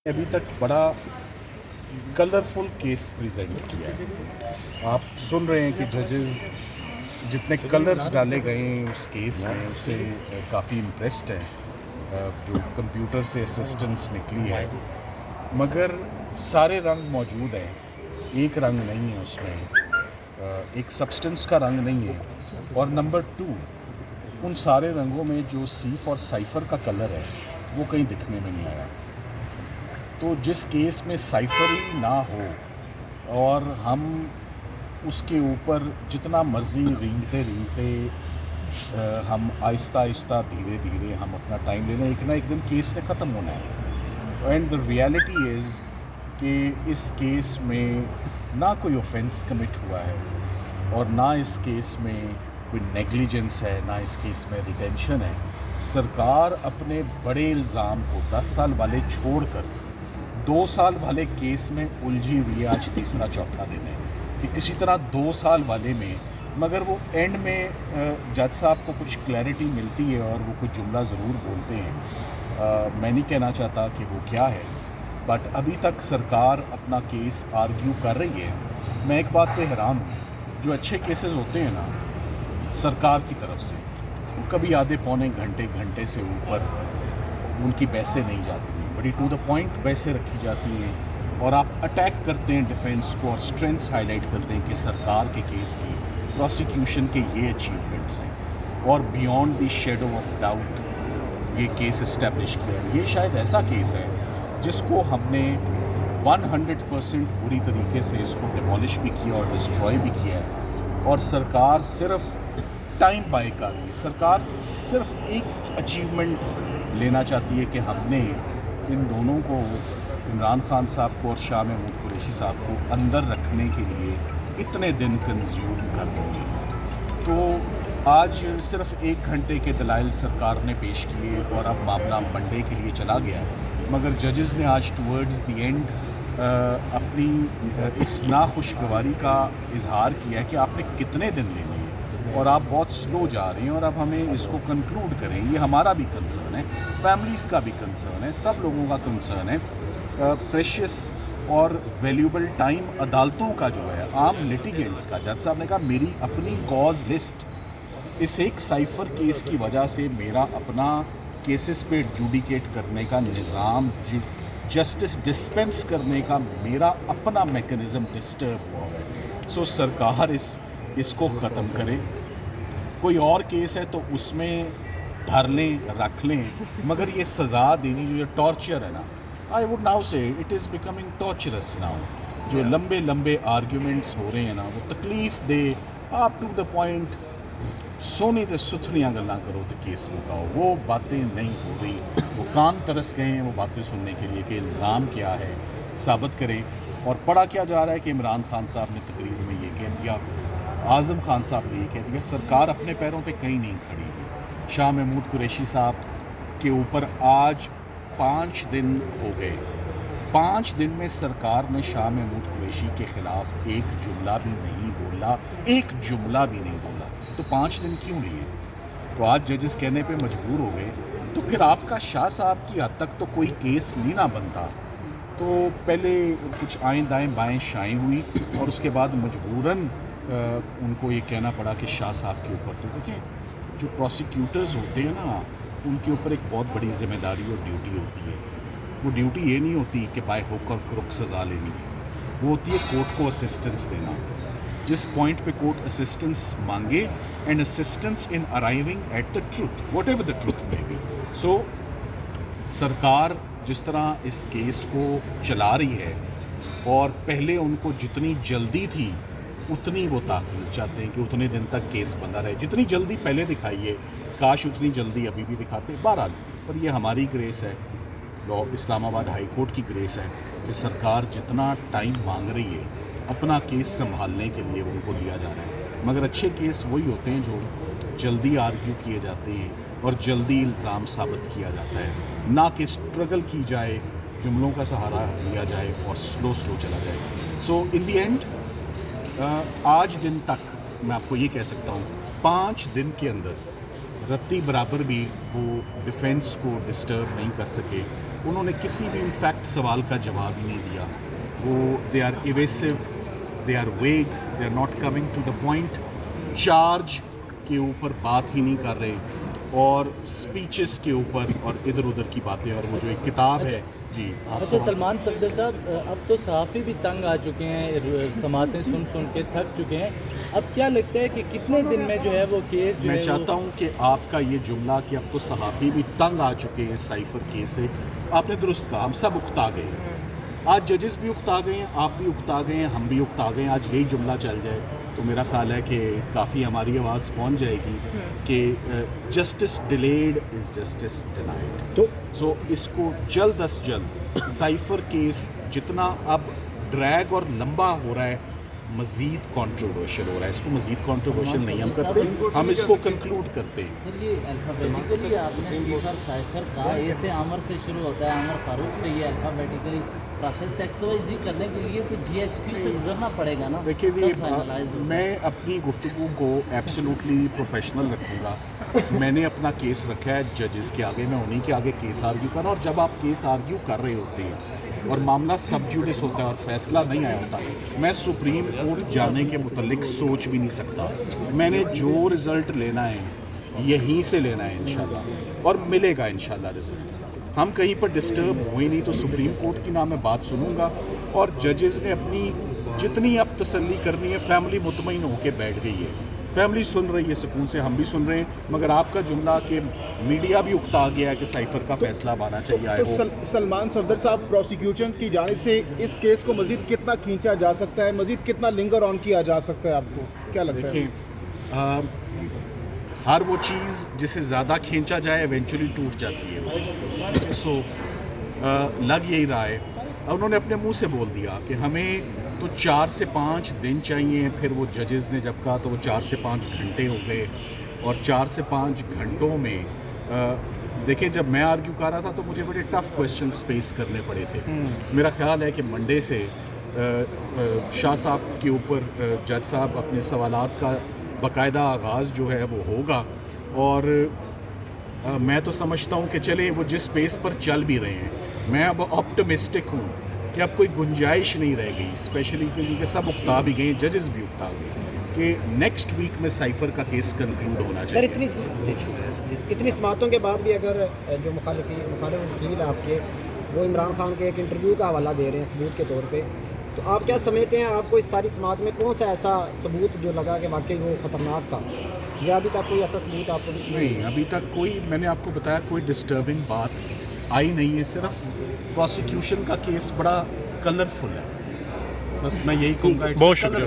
अभी तक बड़ा कलरफुल केस प्रेजेंट किया है। आप सुन रहे हैं कि जजेस जितने कलर्स डाले गए हैं उस केस में उससे काफ़ी इम्प्रेस्ड हैं। जो कंप्यूटर से असिस्टेंस निकली है, मगर सारे रंग मौजूद हैं, एक रंग नहीं है उसमें, एक सब्सटेंस का रंग नहीं है। और नंबर 2, उन सारे रंगों में जो सीफ और साइफ़र का कलर है वो कहीं दिखने में नहीं आया। तो जिस केस में साइफ़र ही ना हो और हम उसके ऊपर जितना मर्ज़ी रेंगते रेंगते हम आहिस्ता आहिस्ता धीरे धीरे हम अपना टाइम ले लें, एक ना एक दिन केस ने ख़त्म होना है। एंड द रियलिटी इज़ कि इस केस में ना कोई ऑफेंस कमिट हुआ है और ना इस केस में कोई नेग्लिजेंस है, ना इस केस में रिटेंशन है। सरकार अपने बड़े इल्ज़ाम को 10 साल वाले छोड़कर 2 साल वाले केस में उलझी हुई है। आज तीसरा चौथा दिन है कि किसी तरह 2 साल वाले में, मगर वो एंड में जज साहब को कुछ क्लैरिटी मिलती है और वो कुछ जुमला ज़रूर बोलते हैं। मैं नहीं कहना चाहता कि वो क्या है, बट अभी तक सरकार अपना केस आर्ग्यू कर रही है। मैं एक बात पे हैरान हूँ, जो अच्छे केसेस होते हैं ना सरकार की तरफ से, वो कभी आधे पौने घंटे से ऊपर उनकी बहसें नहीं जाती हैं, बड़ी टू द पॉइंट बहसें रखी जाती हैं और आप अटैक करते हैं डिफेंस को और स्ट्रेंथ्स हाईलाइट करते हैं कि सरकार के केस की, प्रोसिक्यूशन के ये अचीवमेंट्स हैं और beyond the shadow of doubt ये केस इस्टेब्लिश किया है। ये शायद ऐसा केस है जिसको हमने 100% पूरी तरीके से इसको डिमोलिश भी किया और डिस्ट्रॉय भी किया है और सरकार सिर्फ टाइम बाय कर रही है। सरकार सिर्फ एक अचीवमेंट लेना चाहती है कि हमने इन दोनों को, इमरान खान साहब को और शाह महमूद कुरैशी साहब को अंदर रखने के लिए इतने दिन कंज्यूम कर दिए। तो आज सिर्फ 1 घंटे के दलाइल सरकार ने पेश किए और अब मामला मंडे के लिए चला गया है, मगर जजेस ने आज टूवर्ड्स द एंड अपनी इस नाखुशगवारी का इजहार किया कि आपने कितने दिन लेने हैं और आप बहुत स्लो जा रहे हैं और अब हमें इसको कंक्लूड करें। ये हमारा भी कंसर्न है, फैमिलीज़ का भी कंसर्न है, सब लोगों का कंसर्न है। प्रेशियस और वैल्यूबल टाइम अदालतों का जो है, आम लिटिगेंट्स का, जज साहब ने कहा मेरी अपनी कॉज लिस्ट इस एक साइफ़र केस की वजह से मेरा अपना केसेस पे एडजुडिकेट करने का निज़ाम, जस्टिस डिस्पेंस करने का मेरा अपना मैकेनिज़्म डिस्टर्ब हुआ है। सो सरकार इसको ख़त्म करे। कोई और केस है तो उसमें धर लें, रख लें, मगर ये सज़ा देनी, जो ये टॉर्चर है ना, आई वुड नाउ से it is becoming torturers now. जो लंबे लंबे आर्ग्यूमेंट्स हो रहे हैं ना, वो तकलीफ़ दे, आप टू द पॉइंट सोने ते सुथनियाँ गल्लां करो तो केस मुकाओ, वो बातें नहीं हो रही। वो कान तरस गए हैं वो बातें सुनने के लिए कि इल्ज़ाम क्या है, साबित करें। और पढ़ा क्या जा रहा है कि इमरान खान साहब ने तकरीर में ये कह दिया, आज़म खान साहब ने ये कह दिया, सरकार अपने पैरों पे कहीं नहीं खड़ी है। शाह महमूद कुरैशी साहब के ऊपर आज 5 दिन हो गए, 5 दिन में सरकार ने शाह महमूद कुरैशी के ख़िलाफ़ एक जुमला भी नहीं बोला, एक जुमला भी नहीं बोला। तो 5 दिन क्यों लिए? तो आज जजेस कहने पे मजबूर हो गए। तो फिर आपका शाह साहब की हद तक तो कोई केस नहीं ना बनता। तो पहले कुछ आएँ दाएँ बाएँ शाएँ हुई और उसके बाद मजबूरन उनको ये कहना पड़ा कि शाह साहब के ऊपर, तो देखिए जो प्रोसिक्यूटर्स होते हैं ना, उनके ऊपर एक बहुत बड़ी ज़िम्मेदारी और ड्यूटी होती है। वो ड्यूटी ये नहीं होती कि बाय हुक और क्रुक सज़ा लेनी है, वो होती है कोर्ट को असिस्टेंस देना। जिस पॉइंट पे कोर्ट असिस्टेंस मांगे, and assistance in arriving at the truth, whatever the truth may be. So सरकार जिस तरह इस केस को चला रही है और पहले उनको जितनी जल्दी थी उतनी वो ताक़ीद चाहते हैं कि उतने दिन तक केस बंदा रहे। जितनी जल्दी पहले दिखाइए, काश उतनी जल्दी अभी भी दिखाते। बहरहाल, पर ये हमारी ग्रेस है, लॉ इस्लामाबाद हाई कोर्ट की ग्रेस है कि सरकार जितना टाइम मांग रही है अपना केस संभालने के लिए उनको दिया जा रहा है। मगर अच्छे केस वही होते हैं जो जल्दी आर्ग्यू किए जाते हैं और जल्दी इल्ज़ाम साबित किया जाता है, ना कि स्ट्रगल की जाए, जुमलों का सहारा लिया जाए और स्लो चला जाए। सो इन दी एंड आज दिन तक मैं आपको ये कह सकता हूँ, 5 दिन के अंदर रत्ती बराबर भी वो डिफेंस को डिस्टर्ब नहीं कर सके انہوں نے کسی بھی انفیکٹ سوال کا جواب ہی نہیں دیا. وہ they are evasive, they are vague, they are not coming to the point, charge کے اوپر بات ہی نہیں کر رہے, اور اسپیچز کے اوپر اور ادھر ادھر کی باتیں. اور وہ جو ایک کتاب ہے جی. اچھا سلمان صفدر صاحب, اب تو صحافی بھی تنگ آ چکے ہیں, سماعتیں سن سن کے تھک چکے ہیں. اب کیا لگتا ہے کہ کتنے دن میں جو ہے وہ کیس میں چاہتا ہوں کہ آپ کا یہ جملہ کہ اب تو صحافی بھی تنگ آ چکے ہیں سائفر کیس سے, آپ نے درست کہا. ہم سب اکتا گئے ہیں, آج ججز بھی اکتا گئے ہیں, آپ بھی اکتا گئے ہیں, ہم بھی اکتا گئے ہیں. آج یہی جملہ چل جائے تو میرا خیال ہے کہ کافی ہماری آواز پہنچ جائے گی کہ justice delayed is justice denied. تو سو اس کو جلد از جلد سائفر کیس جتنا اب ڈریگ اور لمبا ہو رہا ہے, مزید کنٹروورشل ہو رہا ہے. اس کو مزید کنٹروورشل نہیں ہم کرتے, ہم اس کو کنکلوڈ کرتے ہیں. سر یہ الفابیٹیکلی آپ نے سیکھا سائفر کا, اے سے عامر سے شروع ہوتا ہے, عامر فاروق سے یہ alphabetically process X Y Z کرنے کے لیے تو جی ایچ پی سے گزرنا پڑے گا نا. دیکھیے میں اپنی گفتگو کو ایبسولوٹلی پروفیشنل رکھوں گا. میں نے اپنا کیس رکھا ہے ججز کے آگے, میں انہیں کے آگے کیس آرگیو کر رہا ہوں. اور جب آپ کیس آرگیو کر رہے ہوتے ہیں اور معاملہ سب جوڈس ہوتا ہے اور فیصلہ نہیں آیا ہوتا, میں سپریم کورٹ جانے کے متعلق سوچ بھی نہیں سکتا. میں نے جو رزلٹ لینا ہے یہیں سے لینا ہے انشاءاللہ, اور ملے گا انشاءاللہ رزلٹ. ہم کہیں پر ڈسٹرب ہوئے نہیں تو سپریم کورٹ کی نام میں بات سنوں گا, اور ججز نے اپنی جتنی اب تسلی کرنی ہے, فیملی مطمئن ہو کے بیٹھ گئی ہے, فیملی سن رہی ہے سکون سے, ہم بھی سن رہے ہیں. مگر آپ کا جملہ کہ میڈیا بھی اکتا گیا ہے کہ سائفر کا فیصلہ اب آنا چاہیے. آئے ہو سلمان صفدر صاحب, پروسیکیوشن کی جانب سے اس کیس کو مزید کتنا کھینچا جا سکتا ہے, مزید کتنا لنگر آن کیا جا سکتا ہے, آپ کو کیا لگتا ہے؟ دیکھیں, ہر وہ چیز جسے زیادہ کھینچا جائے ایونچولی ٹوٹ جاتی ہے. سو لگ یہی رہا ہے, انہوں نے اپنے منہ سے بول دیا کہ ہمیں تو 4 سے 5 دن چاہیے. پھر وہ ججز نے جب کہا تو وہ 4 سے 5 گھنٹے ہو گئے, اور 4 سے 5 گھنٹوں میں دیکھیں جب میں آرگیو کر رہا تھا تو مجھے بڑے ٹف کویسچنس فیس کرنے پڑے تھے. میرا خیال ہے کہ منڈے سے شاہ صاحب کے اوپر جج صاحب اپنے سوالات کا باقاعدہ آغاز جو ہے وہ ہوگا. اور میں تو سمجھتا ہوں کہ چلیں وہ جس پیس پر چل بھی رہے ہیں, میں اب آپٹمسٹک ہوں کہ اب کوئی گنجائش نہیں رہ گئی, اسپیشلی کیونکہ سب اکتا بھی گئے, ججز بھی اکتا گئے, کہ نیکسٹ ویک میں سائفر کا کیس کنکلوڈ ہونا چاہیے. سر اتنی سماعتوں کے بعد بھی اگر جو مخالف وکیل آپ کے وہ عمران خان کے ایک انٹرویو کا حوالہ دے رہے ہیں ثبوت کے طور پہ, تو آپ کیا سمجھتے ہیں آپ کو اس ساری سماعت میں کون سا ایسا ثبوت جو لگا کہ واقعی وہ خطرناک تھا, یا ابھی تک کوئی ایسا ثبوت آپ کو نہیں؟ ابھی تک کوئی, میں نے آپ کو بتایا کوئی ڈسٹربنگ بات آئی نہیں ہے. صرف پروسیکیوشن کا کیس بڑا کلرفل ہے, بس میں یہی کہوں گا. بہت شکریہ.